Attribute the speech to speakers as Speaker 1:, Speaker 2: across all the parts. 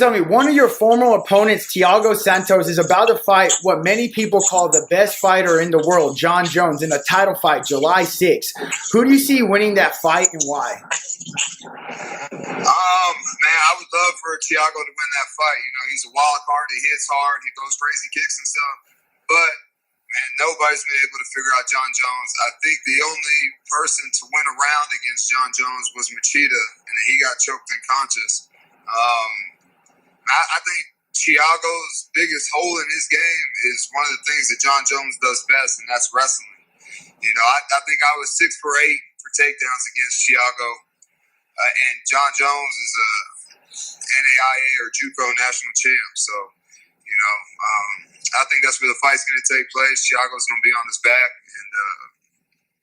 Speaker 1: tell me, one of your former opponents, Thiago Santos, is about to fight what many people call the best fighter in the world, John Jones, in a title fight, July 6th. Who do you see winning that fight and why?
Speaker 2: Man, I would love for Thiago to win that fight. You know, he's a wild card. He hits hard. He throws crazy kicks and stuff. But man, nobody's been able to figure out John Jones. I think the only person to win a round against John Jones was Machida, and he got choked unconscious. I think Thiago's biggest hole in his game is one of the things that John Jones does best, and that's wrestling. You know, I think I was 6 for 8 for takedowns against Thiago, and John Jones is a NAIA or JUCO national champ. So, you know, I think that's where the fight's going to take place. Thiago's going to be on his back, and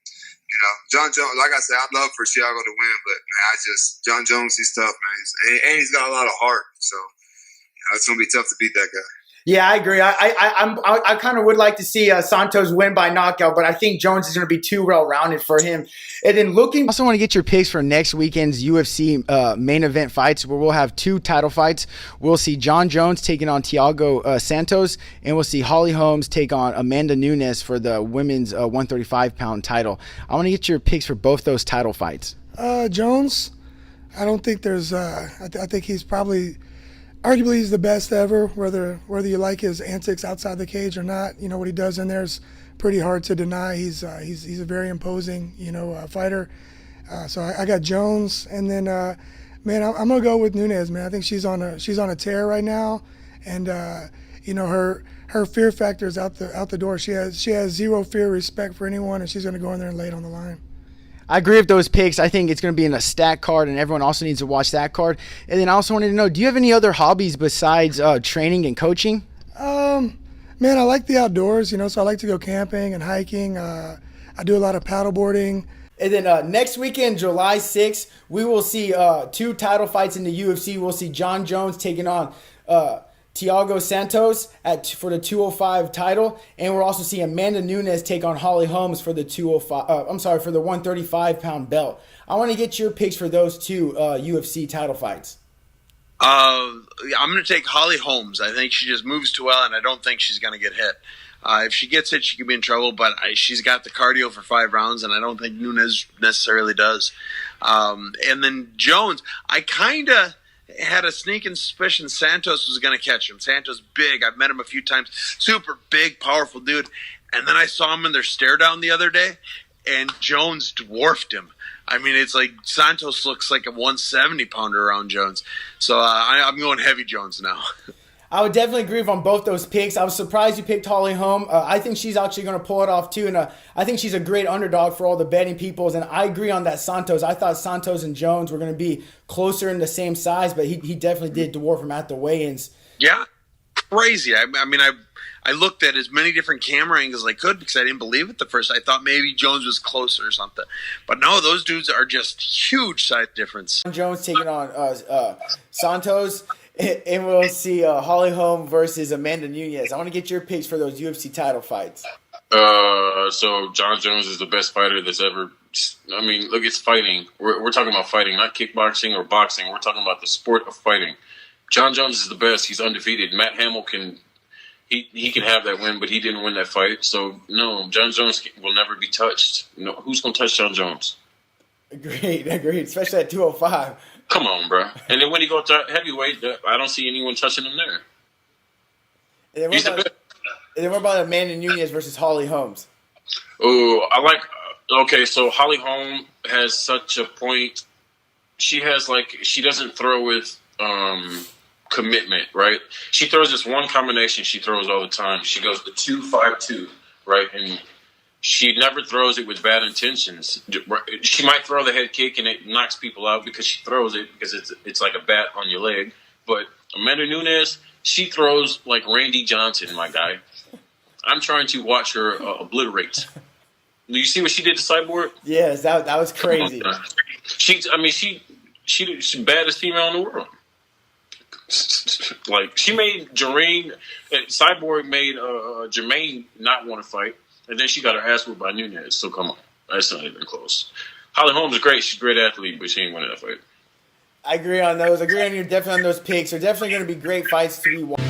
Speaker 2: you know, John Jones. Like I said, I'd love for Thiago to win, but man, John Jones, he's tough, man, and he's got a lot of heart. So, you know, it's going to be tough to beat that guy.
Speaker 1: Yeah, I agree. I kind of would like to see Santos win by knockout, but I think Jones is going to be too well-rounded for him. And then looking, I also want to get your picks for next weekend's UFC main event fights, where we'll have 2 title fights. We'll see John Jones taking on Thiago Santos, and we'll see Holly Holmes take on Amanda Nunes for the women's 135-pound title. I want to get your picks for both those title fights.
Speaker 3: Jones, I don't think there's. I think he's probably. Arguably, he's the best ever, whether you like his antics outside the cage or not. You know, what he does in there is pretty hard to deny. He's a very imposing, fighter. So I got Jones, and then, man, I'm gonna go with Nunes, man. I think she's on a tear right now, and her fear factor is out the door. She has zero fear, respect for anyone, and she's gonna go in there and lay it on the line.
Speaker 1: I agree with those picks. I think it's going to be in a stack card, and everyone also needs to watch that card. And then I also wanted to know, do you have any other hobbies besides training and coaching?
Speaker 3: Man, I like the outdoors, so I like to go camping and hiking. I do a lot of paddleboarding.
Speaker 1: And then next weekend, July 6th, we will see 2 title fights in the UFC. We'll see John Jones taking on Thiago Santos for the 205 title, and we'll also see Amanda Nunes take on Holly Holmes for the for the 135-pound belt. I want to get your picks for those 2 UFC title fights.
Speaker 4: I'm going to take Holly Holmes. I think she just moves too well, and I don't think she's going to get hit. If she gets hit, she could be in trouble, but she's got the cardio for 5 rounds, and I don't think Nunes necessarily does. And then Jones, I kind of had a sneaking suspicion Santos was going to catch him. Santos big. I've met him a few times. Super big, powerful dude. And then I saw him in their stare down the other day, and Jones dwarfed him. I mean, it's like Santos looks like a 170-pounder around Jones. So I'm going heavy Jones now.
Speaker 1: I would definitely agree on both those picks. I was surprised you picked Holly Holm. I think she's actually going to pull it off too, and I think she's a great underdog for all the betting peoples. And I agree on that Santos. I thought Santos and Jones were going to be closer in the same size, but he definitely did dwarf him at the weigh-ins.
Speaker 4: Yeah, crazy. I mean, I looked at as many different camera angles as I could because I didn't believe it at first. I thought maybe Jones was closer or something. But no, those dudes are just huge size difference.
Speaker 1: Jones taking on Santos. And we'll see Holly Holm versus Amanda Nunes. I want to get your picks for those UFC title fights.
Speaker 5: So John Jones is the best fighter that's ever. I mean, look, it's fighting. We're talking about fighting, not kickboxing or boxing. We're talking about the sport of fighting. John Jones is the best. He's undefeated. Matt Hamill he can have that win, but he didn't win that fight. So no, John Jones will never be touched. No, who's gonna touch John Jones?
Speaker 1: Agreed. Especially at 205.
Speaker 5: Come on, bro. And then when you go to heavyweight, I don't see anyone touching him there.
Speaker 1: And then what about Amanda Nunes versus Holly Holmes?
Speaker 5: Oh, I like. Okay, so Holly Holm has such a point. She doesn't throw with commitment, right? She throws this one combination she throws all the time. She goes the 2-5-2, right? And she never throws it with bad intentions. She might throw the head kick and it knocks people out because she throws it because it's like a bat on your leg. But Amanda Nunes, she throws like Randy Johnson, my guy. I'm trying to watch her obliterate. Do you see what she did to Cyborg?
Speaker 1: Yes, that was crazy.
Speaker 5: She's the baddest female in the world. Like, she made Cyborg made Jermaine not want to fight. And then she got her ass whooped by Nunes. So come on, that's not even close. Holly Holmes is great. She's a great athlete, but she ain't winning that fight.
Speaker 1: I agree on those. I agree on you definitely on those picks. They're definitely going to be great fights to be watched.